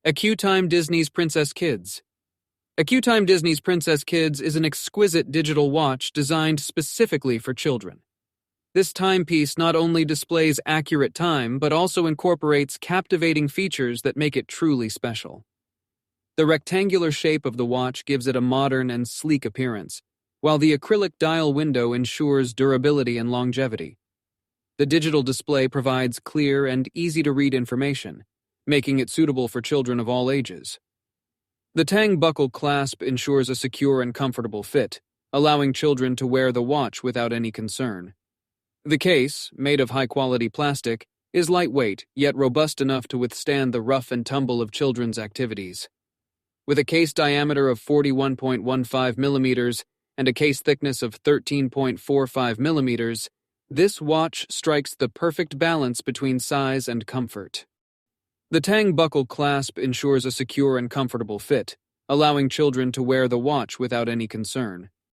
Accutime Disney's Princess Kids. Accutime Disney's Princess Kids is an exquisite digital watch designed specifically for children. This timepiece not only displays accurate time, but also incorporates captivating features that make it truly special. The rectangular shape of the watch gives it a modern and sleek appearance, while the acrylic dial window ensures durability and longevity. The digital display provides clear and easy-to-read information, making it suitable for children of all ages. The Tang buckle clasp ensures a secure and comfortable fit, allowing children to wear the watch without any concern. The case, made of high-quality plastic, is lightweight yet robust enough to withstand the rough and tumble of children's activities. With a case diameter of 41.15 millimeters and a case thickness of 13.45 millimeters, this watch strikes the perfect balance between size and comfort. The Tang buckle clasp ensures a secure and comfortable fit, allowing children to wear the watch without any concern.